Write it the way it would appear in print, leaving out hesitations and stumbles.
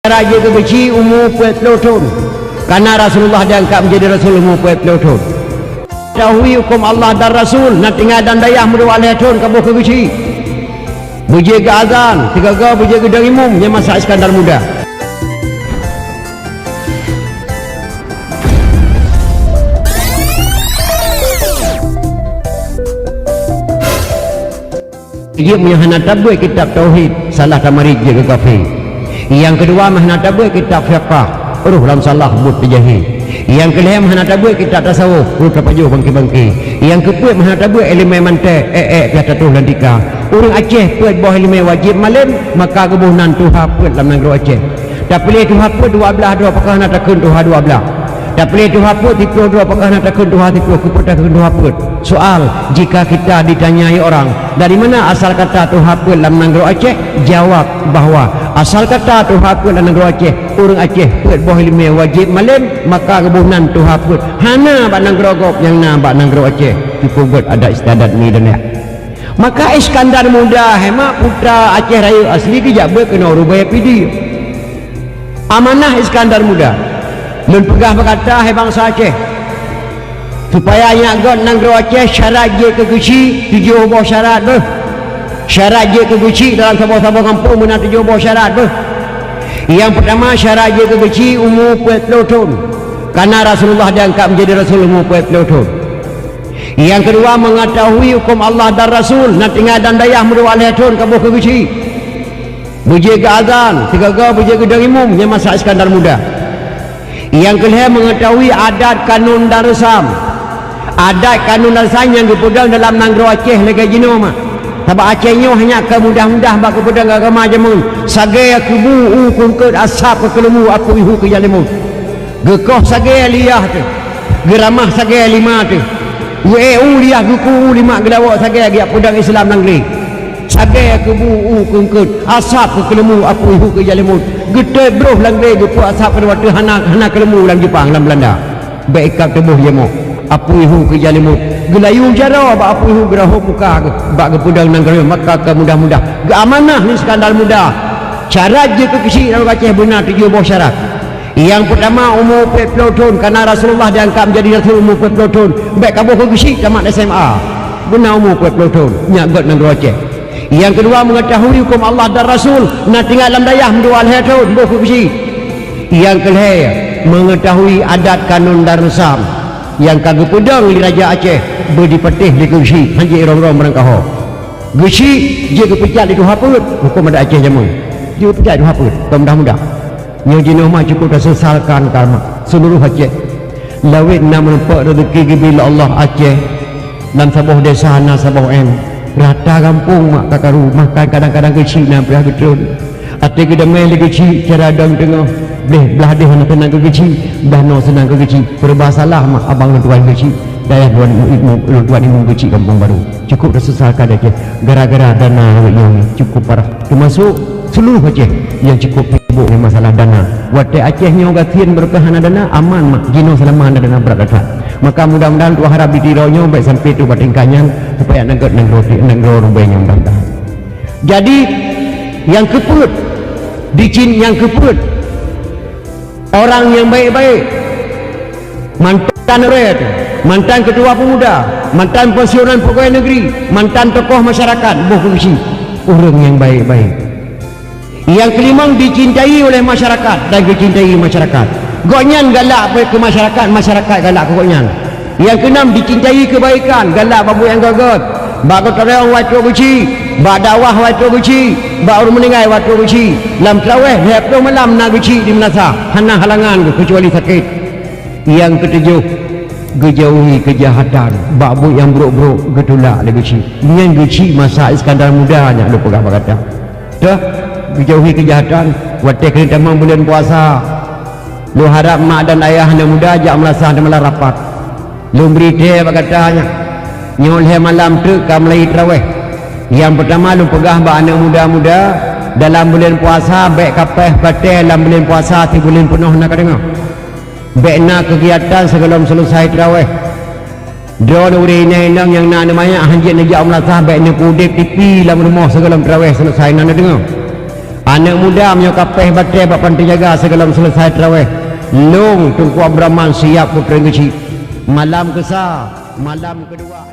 Raja kebeci umur 40 tahun karena Rasulullah diangkat menjadi Rasul umur 40 tahun. Tahui hukum Allah dan Rasul nak tinggal dan dayah muda alih tahun kabuh kebeci berjaga azan tiga-tiga berjaga dari imum yang masa Iskandar muda. Dia punya hana tabuh kitab Tauhid salah tamarik je ke kafir. Yang kedua mahna tabuh kitab fiqh ruh dalam salah but terjahil. Yang kelima mahna tabuh kitab tasawuf ruh terpajuh bangki-bangki. Yang keempat mahna tabuh ilmu mantek piata tuh lantika. Orang Aceh puat bawah ilmu wajib malam maka kebunan Tuhan puat dalam negeri Aceh. Tak pilih Tuhan puat 12 dua apakah nak takun Tuhan 12. Tak pilih Tuhan puat 32 apakah nak takun Tuhan 30 kuput takun Tuhan puat. Soal jika kita ditanyai orang dari mana asal kata Tuhan puat dalam negeri Aceh, jawab bahawa asal kata Tuhan puat dalam negeri Aceh, orang Aceh puat bawah ilmu wajib malam maka kebunan Tuhan puat hana bak negeri gop yang na bak negeri Aceh cukup buat ada istiadat ni dan ya. Maka Iskandar muda hemat putra Aceh Raya asli kejap kena rubaya pidi amanah Iskandar muda lun pegah berkata hai bangsa Aceh supaya nyak god nang gro Aceh syarat je ke guci 7 buah syarat ber syarat je ke guci dalam sabah-sabah kampung mana 7 buah syarat ber. Yang pertama syarat je ke guci umur 40 tahun karena Rasulullah diangkat menjadi Rasul umur 40 tahun. Yang kedua mengetahui hukum Allah dan Rasul nak tinggal dan dayah muda alih tahun kabuh ke guci berjaga azan tiga-tiga berjaga dari imum yang masa Iskandar muda. Yang kelima mengetahui adat kanun dan resam. Adat kanun dan resam yang dipegang dalam negeri Aceh lega jino mah. Sebab Aceh nyo hanya ke mudah-mudah bak kepegang agama jamun. Sagai aku bu kungkut asap ke kelemu aku ihu ke jalimu. Gekoh sagai liyah tu. Geramah sagai lima tu. Weu liyah guku lima gelawak sagai dia pedang Islam negeri. Sagai aku bu kungkut asap ke kelemu aku ihu ke jalimu. Gede bro langre gepu asap pada waktu hana kelemu dalam Jepang dalam Belanda. Baikap tebuh jemo. Apu ihu ke jalimut. Gelayu jara ba apu ihu geraho muka ba gepudang nang gerem maka ke mudah-mudah. Ge amanah ni skandal muda. Syarat je ke kecil dalam Aceh benar 7 buah syarat. Yang pertama umur 40 tahun karena Rasulullah diangkat menjadi Rasul umur 40 tahun. Baik kabuh ke kecil tamat SMA. Benar umur 40 tahun. Nyak god nang Aceh. Yang kedua mengetahui hukum Allah dan Rasul nak tinggal dalam dayah mendua alih tahun buku besi. Yang kelima mengetahui adat kanun dan resam yang kagak pedang di Raja Aceh berdipetih di Gesi hanji orang-orang merangkaho Gesi dia kepecat di Tuhaput hukum ada Aceh jamu dia kepecat di Tuhaput mudah-mudah yang jenuh mak cukup dah sesalkan karma seluruh Aceh lawit nak menempat rezeki bila Allah Aceh dan sabah desa na sabah rata kampung mak kakaru makan kadang-kadang kecil nak berah betul ati kita main lagi kecil cara dang tengah boleh belah dia nak tenang ke kecil dah no senang ke kecil berbasalah mak abang tuan kecil daya tuan ibu kecil kampung baru cukup dah sesalkan Aceh gara-gara dana yang cukup parah termasuk seluruh Aceh yang cukup sibuk dengan masalah dana watai Aceh nya gatian berkahana dana aman mak jino selama dana berat dekat maka mudah-mudahan tu harap ditironya baik sampai tu batingkannya supaya negara rubahnya bantah. Jadi yang keput dicin yang keput orang yang baik-baik mantan rakyat mantan ketua pemuda mantan pensiunan pegawai negeri mantan tokoh masyarakat bukan orang yang baik-baik. Yang kelima dicintai oleh masyarakat dan dicintai masyarakat. Gonyan galak ke masyarakat, masyarakat galak ke gonyan. Yang keenam dicintai kebaikan, galak babu yang gagal. Bak keterang waktu beci, bak dakwah waktu beci, bak orang meninggal waktu beci. Lam tarawih hep malam nak beci di menasa, hana halangan kecuali sakit. Yang ketujuh gejauhi kejahatan, babu yang buruk-buruk getulak le beci. Dengan beci masa Iskandar muda nya lu pegah berkata. Dah dijauhi kejahatan waktu kena tamang bulan puasa lu harap mak dan ayah anda muda ajak melaksanakan malam rapat lu beri dia berkatanya nyoleh malam tu kau mulai terawih. Yang pertama lu pegah bak anak muda-muda dalam bulan puasa baik kapeh batal dalam bulan puasa 3 bulan penuh nak dengar baik nak kegiatan sebelum selesai terawih drone uri nang yang nak namanya hanjit najak melaksanakan baik nak kudip tipi dalam rumah sebelum terawih selesai nak dengar Anak muda menyo kapeh batai bak pantai jaga segalam selesai tarawih. Long Tungku Abraman siap putera kecil. Malam kesah, malam kedua.